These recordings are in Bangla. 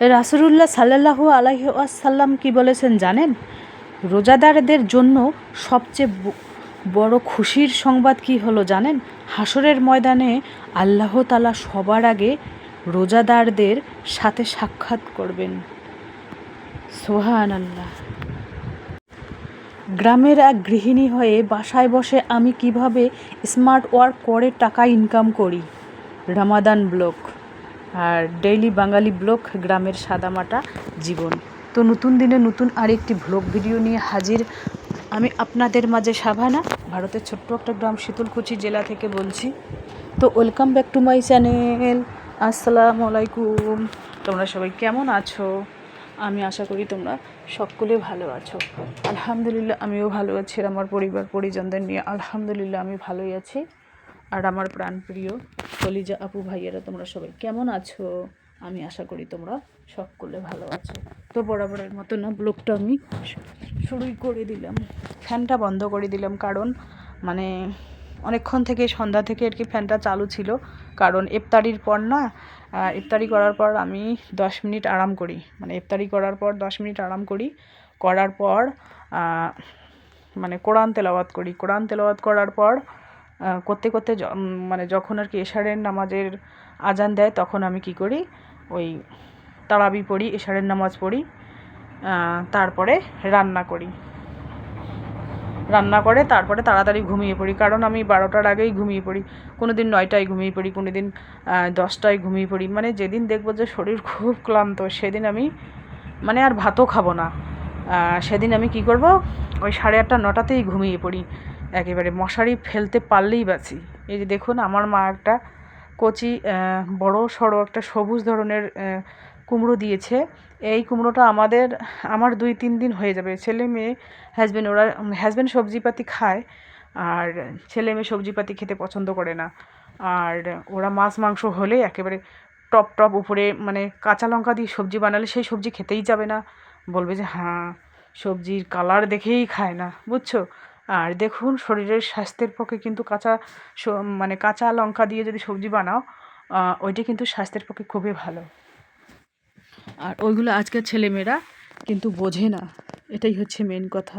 রাসূলুল্লাহ সাল্লাল্লাহু আলাইহি ওয়াসাল্লাম কি বলেছেন জানেন? রোজাদারদের জন্য সবচেয়ে বড় খুশির সংবাদ কি হলো জানেন? হাসরের ময়দানে আল্লাহ তাআলা সবার আগে রোজাদারদের সাথে সাক্ষাৎ করবেন। সুবহানাল্লাহ। গ্রামের এক গৃহিণী হয়ে বাসায় বসে আমি কিভাবে স্মার্ট ওয়ার্ক করে টাকা ইনকাম করি। রামাদান ব্লগ আর ডেইলি বাঙালি ব্লগ, গ্রামের সাদামাটা জীবন। তো নতুন দিনে নতুন আরেকটি ব্লগ ভিডিও নিয়ে হাজির আমি আপনাদের মাঝে। সাভানা, ভারতের ছোট্ট একটা গ্রাম শীতলকুচি জেলা থেকে বলছি। তো welcome back to my channel. আসসালামু আলাইকুম। তোমরা সবাই কেমন আছো? আমি আশা করি তোমরা সকলে ভালো আছো। আলহামদুলিল্লাহ আমিও ভালো আছি, আর আমার পরিবার পরিজনদের নিয়ে আলহামদুলিল্লাহ আমি ভালোই আছি। আর আমার প্রাণপ্রিয় কলিজা আপু ভাইয়েরা তোমরা সবাই কেমন আছো? আমি আশা করি তোমরা সকলে ভালো আছো। তো বরাবরের মতো না ব্লগটা আমি শুরুই করে দিলাম। ফ্যানটা বন্ধ করে দিলাম কারণ মানে অনেকক্ষণ থেকে সন্ধ্যা থেকে আর কি ফ্যানটা চালু ছিল, কারণ ইফতারির পর না, ইফতারি করার পর আমি 10 মিনিট আরাম করি। মানে ইফতারি করার পর 10 মিনিট আরাম করি, করার পর মানে কোরআন তেলাওয়াত করি। কোরআন তেলাওয়াত করার পর করতে করতে মানে যখন আর কি এশারের নামাজের আজান দেয় তখন আমি কি করি, ওই তারাবি পড়ি, এশারের নামাজ পড়ি, তারপরে রান্না করি। রান্না করে তারপরে তাড়াতাড়ি ঘুমিয়ে পড়ি, কারণ আমি 12টার আগেই ঘুমিয়ে পড়ি। কোনো দিন 9টায় ঘুমিয়ে পড়ি, কোনো দিন 10টায় ঘুমিয়ে পড়ি। মানে যেদিন দেখবো যে শরীর খুব ক্লান্ত সেদিন আমি মানে আর ভাতও খাবো না। সেদিন আমি কি করব, ওই 8:30 9টাতেই ঘুমিয়ে পড়ি একেবারে। মশারি ফেলতে পারলেই বাঁচি। এই যে দেখুন আমার মা একটা কচি বড় সড়ো একটা সবুজ ধরনের কুমড়ো দিয়েছে। এই কুমড়োটা আমার 2-3 দিন হয়ে যাবে। ছেলে মেয়ে হাজব্যান্ড সবজিপাতি খায়, আর ছেলে মেয়ে সবজিপাতি খেতে পছন্দ করে না। আর ওরা মাছ মাংস হলে একেবারে টপ টপ উপরে মানে কাঁচা লঙ্কা দিয়ে সবজি বানালে সেই সবজি খেতেই যাবে না, বলবে যে হ্যাঁ সবজির কালার দেখেই খায় না, বুঝছো? আর দেখুন শরীরের স্বাস্থ্যের পক্ষে কিন্তু মানে কাঁচা লঙ্কা দিয়ে যদি সবজি বানাও, ওইটা কিন্তু স্বাস্থ্যের পক্ষে খুবই ভালো। আর ওইগুলো আজকের ছেলেমেয়েরা কিন্তু বোঝে না, এটাই হচ্ছে মেন কথা।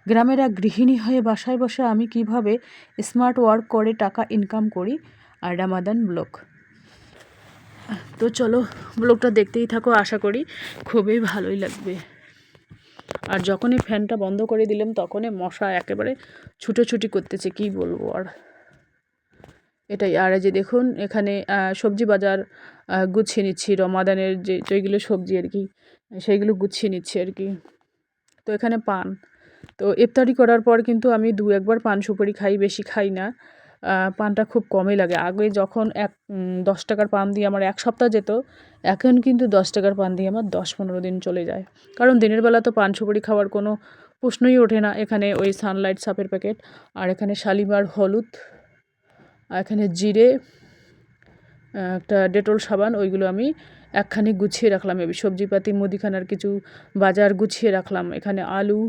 গ্রামের এক গৃহিণী হয়ে বাসায় বসে আমি কিভাবে স্মার্ট ওয়ার্ক করে টাকা ইনকাম করি, আর রামাদান ব্লগ। তো চলো ব্লগটা দেখতেই থাকো, আশা করি খুবই ভালোই লাগবে। আর যখনই ফ্যানটা বন্ধ করে দিলাম তখনই মশা একেবারে ছুটোছুটি করতেছে, কি বলবো আর। এটাই। আর এই যে দেখুন এখানে সবজি বাজার গুছিয়ে নিচ্ছি, রমাদানের যেগুলো সবজি আর কি সেইগুলো গুছিয়ে নিচ্ছি আর কি। তো এখানে পান, তো ইফতারি করার পর কিন্তু আমি 2-1বার পান সুপারি খাই, বেশি খাই না। পানটা খুব কমই লাগে। আগে যখন 10 টাকার পান দিয়ে আমার 1 সপ্তাহ যেত, এখন কিন্তু 10 টাকার পান দিয়ে আমার 10-15 দিন চলে যায়। কারণ দিনের বেলা তো পান সুপারি খাওয়ার কোনো প্রশ্নই ওঠে না। এখানে ওই সানলাইট সাপের প্যাকেট, আর এখানে শালিমার হলুদ, আর এখানে জিরে, একটা ডেটল সাবান, ওইগুলো আমি একখানি গুছিয়ে রাখলাম। সবজিপাতি মুদিখানার কিছু বাজার গুছিয়ে রাখলাম, এখানে আলু।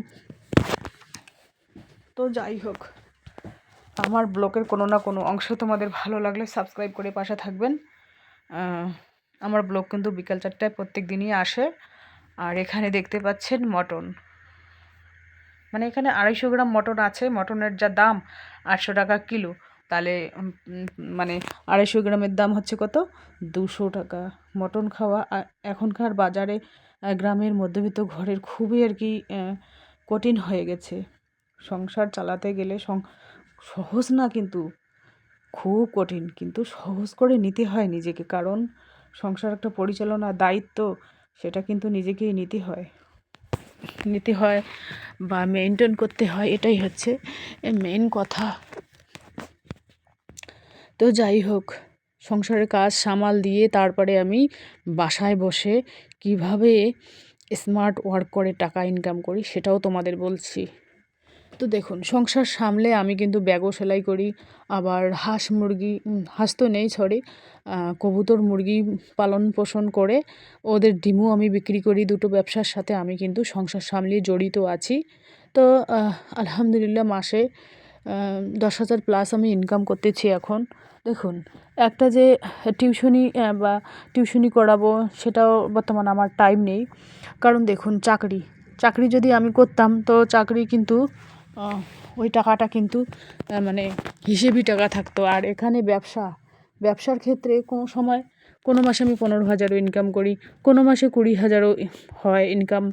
তো যাই হোক, আমার ব্লগের কোনো না কোনো অংশ তোমাদের ভালো লাগলে সাবস্ক্রাইব করে পাশে থাকবেন। আমার ব্লগ কিন্তু বিকাল 4টায় প্রত্যেক দিনই আসে। আর এখানে দেখতে পাচ্ছেন মটন, মানে এখানে 250 গ্রাম মটন আছে। মটনের যা দাম 800 টাকা কিলো, তাহলে মানে 250 গ্রামের দাম হচ্ছে কত, 200 টাকা। মটন খাওয়া এখনকার বাজারে গ্রামের মধ্যবিত্ত ঘরের খুবই আর কি কঠিন হয়ে গেছে। সংসার চালাতে গেলে সহজ না, কিন্তু খুব কঠিন, কিন্তু সহজ করে নিতে হয় নিজেকে, কারণ সংসার একটা পরিচালনার দায়িত্ব, সেটা কিন্তু নিজেকেই নিতে হয় বা মেনটেন করতে হয়, এটাই হচ্ছে মেন কথা। তো যাই হোক, সংসারের কাজ সামাল দিয়ে তারপরে আমি বাসায় বসে কিভাবে স্মার্ট ওয়ার্ক করে টাকা ইনকাম করি সেটাও তোমাদের বলছি। তো দেখুন, সংসার সামলে আমি কিন্তু ব্যাগও সেলাই করি, আবার হাঁস তো নেই, সরি, কবুতর মুরগি পালন পোষণ করে ওদের ডিমও আমি বিক্রি করি। দুটো ব্যবসার সাথে আমি কিন্তু সংসার সামলিয়ে জড়িত আছি। তো আলহামদুলিল্লাহ মাসে 10,000 প্লাস আমি ইনকাম করতেছি এখন। দেখুন, একটা যে টিউশনি বা টিউশনি করাবো সেটাও বর্তমানে আমার টাইম নেই। কারণ দেখুন, চাকরি যদি আমি করতাম তো চাকরি কিন্তু ওই টাকাটা কিন্তু মানে হিসেবি টাকা থাকতো। আর এখানে ব্যবসার ক্ষেত্রে কোনো সময় কোনো মাসে আমি 15,000ও ইনকাম করি, কোনো মাসে 20,000ও হয় ইনকাম,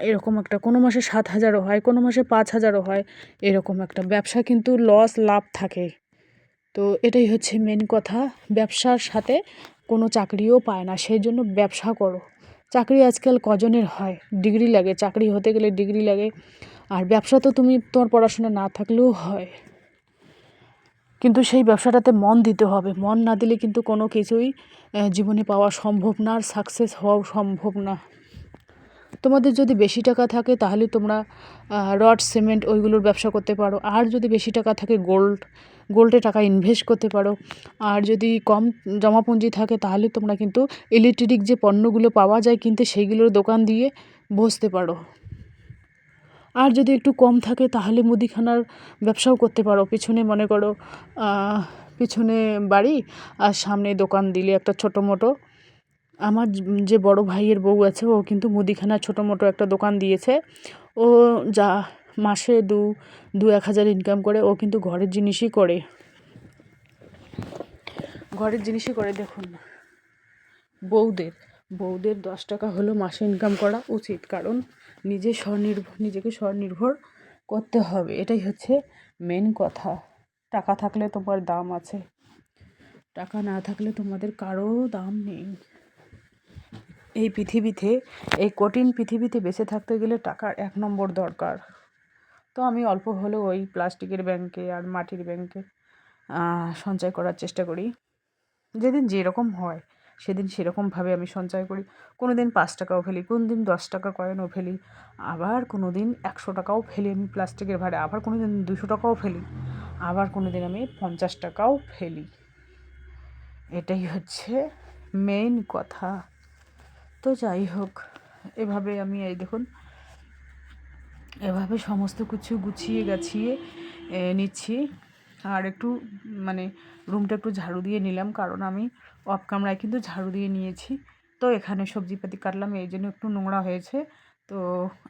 এরকম একটা, কোনো মাসে 7,000ও হয়, কোনো মাসে 5,000ও হয়, এরকম একটা ব্যবসা কিন্তু লস লাভ থাকে। তো এটাই হচ্ছে মেন কথা, ব্যবসার সাথে কোনো চাকরিও পায় না, সেই জন্য ব্যবসা করো। চাকরি আজকাল কজনের হয়, ডিগ্রি লাগে, চাকরি হতে গেলে ডিগ্রি লাগে। আর ব্যবসা তো তোমার পড়াশোনা না থাকলেও হয়, কিন্তু সেই ব্যবসাটাতে মন দিতে হবে। মন না দিলে কিন্তু কোনো কিছুই জীবনে পাওয়া সম্ভব না, আর সাকসেস হওয়াও সম্ভব না। তোমাদের যদি বেশি টাকা থাকে তাহলে তোমরা রড সিমেন্ট ওইগুলোর ব্যবসা করতে পারো। আর যদি বেশি টাকা থাকে গোল্ডে টাকা ইনভেস্ট করতে পারো। আর যদি কম জমাপুঞ্জি থাকে তাহলে তোমরা কিন্তু ইলেকট্রিক যে পণ্যগুলো পাওয়া যায় কিন্তু সেইগুলোর দোকান দিয়ে বসতে পারো। আর যদি একটু কম থাকে তাহলে মুদিখানার ব্যবসাও করতে পারো। পিছনে মনে করো পিছনে বাড়ি আর সামনে দোকান দিলে একটা ছোটো মোটো। আমার যে বড় ভাইয়ের বউ আছে ও কিন্তু মুদিখানা ছোটো মোটো একটা দোকান দিয়েছে। ও যা মাসে 1,000 ইনকাম করে। ও কিন্তু ঘরের জিনিসই করে। দেখুন, বউদের 10 টাকা হলেও মাসে ইনকাম করা উচিত, কারণ নিজেকে স্বনির্ভর করতে হবে। এটাই হচ্ছে মেন কথা। টাকা থাকলে তোমার দাম আছে, টাকা না থাকলে তোমাদের কারো দাম নেই। এই কঠিন পৃথিবীতে বেঁচে থাকতে গেলে টাকার 1 নম্বর দরকার। তো আমি অল্প হলেও ওই প্লাস্টিকের ব্যাংকে আর মাটির ব্যাংকে সঞ্চয় করার চেষ্টা করি। যেদিন যেরকম হয় সেদিন সেরকমভাবে আমি সঞ্চয় করি। কোনো দিন 5 টাকাও ফেলি, কোনো দিন 10 টাকা কয়েনও ফেলি, আবার কোনো দিন 100 টাকাও ফেলি আমি প্লাস্টিকের ভাঁড়ে, আবার কোনো দিন 200 টাকাও ফেলি, আবার কোনো দিন আমি 50 টাকাও ফেলি। এটাই হচ্ছে মেইন কথা। তো যাই হোক, এভাবে আমি দেখুন, এভাবে সমস্ত কিছু গুছিয়ে গাছিয়ে নিচ্ছি। আর একটু মানে রুমটা একটু ঝাড়ু দিয়ে নিলাম, কারণ আমি অফ ক্যামেরায় কিন্তু ঝাড়ু দিয়ে নিয়েছি। তো এখানে সবজিপাতি কাটলাম, এই জন্য একটু নোংরা হয়েছে। তো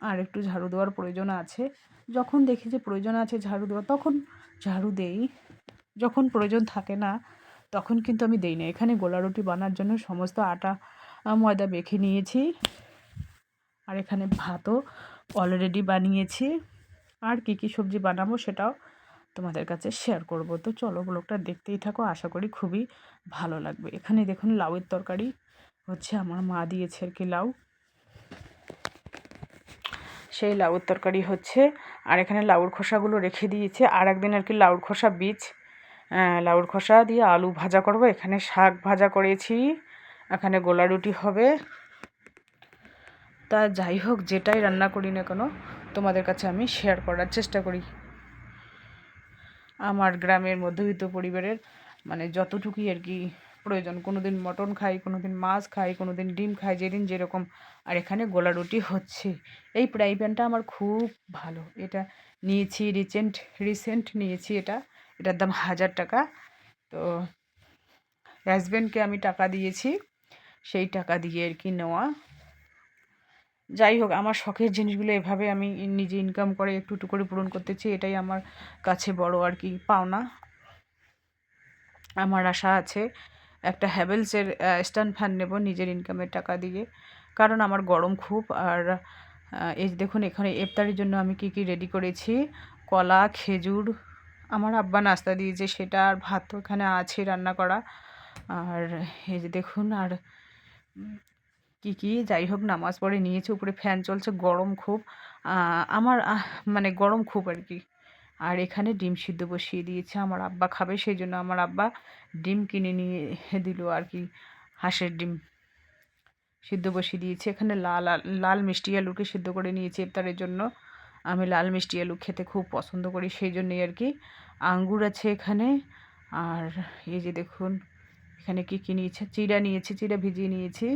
আর একটু ঝাড়ু দেওয়ার প্রয়োজন আছে। যখন দেখি যে প্রয়োজন আছে ঝাড়ু দেওয়া তখন ঝাড়ু দেই, যখন প্রয়োজন থাকে না তখন কিন্তু আমি দেই না। এখানে গোলা রুটি বানার জন্য সমস্ত আটা ময়দা মেখে নিয়েছি, আর এখানে ভাতও অলরেডি বানিয়েছি। আর কী সবজি বানাবো সেটাও তোমাদের কাছে শেয়ার করব। তো চলো, ব্লগটা দেখতেই থাকো, আশা করি খুবই ভালো লাগবে। এখানে দেখুন লাউয়ের তরকারি হচ্ছে, আমার মা দিয়েছে আর কি লাউ, সেই লাউয়ের তরকারি হচ্ছে। আর এখানে লাউর খোসাগুলো রেখে দিয়েছে, আর একদিন আর কি লাউর খোসা দিয়ে আলু ভাজা করব। এখানে শাক ভাজা করেছি, এখানে গোলা রুটি হবে। তা যাই হোক, যেটাই রান্না করি না কেন তোমাদের কাছে আমি শেয়ার করার চেষ্টা করি। আমার গ্রামের মধ্যবিত্ত পরিবারের মানে যতটুকুই আর কি প্রয়োজন, কোনো দিন মটন খাই, কোনো দিন মাছ খাই, কোনো দিন ডিম খাই, যেদিন যেরকম। আর এখানে গোলা রুটি হচ্ছে। এই ফ্রাই প্যানটা আমার খুব ভালো, এটা নিয়েছি রিসেন্ট নিয়েছি, এটার দাম 1,000 টাকা। তো হাজব্যান্ডকে আমি টাকা দিয়েছি, সেই টাকা দিয়ে আর কি নেওয়া। যাই হোক, আমার শখের জিনিসগুলো এভাবে আমি নিজে ইনকাম করে একটু একটু করে পূরণ করতেছি, এটাই আমার কাছে বড় আর কি পাওনা। আমার আশা আছে একটা হ্যাভেলসের স্ট্যান্ড ফ্যান নেব নিজের ইনকামের টাকা দিয়ে, কারণ আমার গরম খুব। আর এই দেখুন, এখানে ইফতারির জন্য আমি কি কি রেডি করেছি, কলা, খেজুর, আমার আব্বা নাস্তা দিয়েছে সেটা, আর ভাত তো এখানে আছে রান্না করা। আর এই যে দেখুন, আর কি যাই হোক, নামাজ পড়ে নিয়েছি, উপরে ফ্যান চলছে, গরম খুব। আমার মানে গরম খুব আর কি। আর এখানে ডিম সিদ্ধ বসিয়ে দিয়েছে, আমার আব্বা খাবে, সেই জন্য আমার আব্বা ডিম কিনে নিয়ে দিল আর কি, হাঁসের ডিম সিদ্ধ বসিয়ে দিয়েছে। এখানে লাল মিষ্টি আলুকে সিদ্ধ করে নিয়েছি ইফতারের জন্য। আমি লাল মিষ্টি আলু খেতে খুব পছন্দ করি, সেই জন্যই আর কি। আঙ্গুর আছে এখানে। আর এই যে দেখুন, এখানে কি নিয়েছে, চিড়া নিয়েছি, চিড়া ভিজিয়ে নিয়েছি।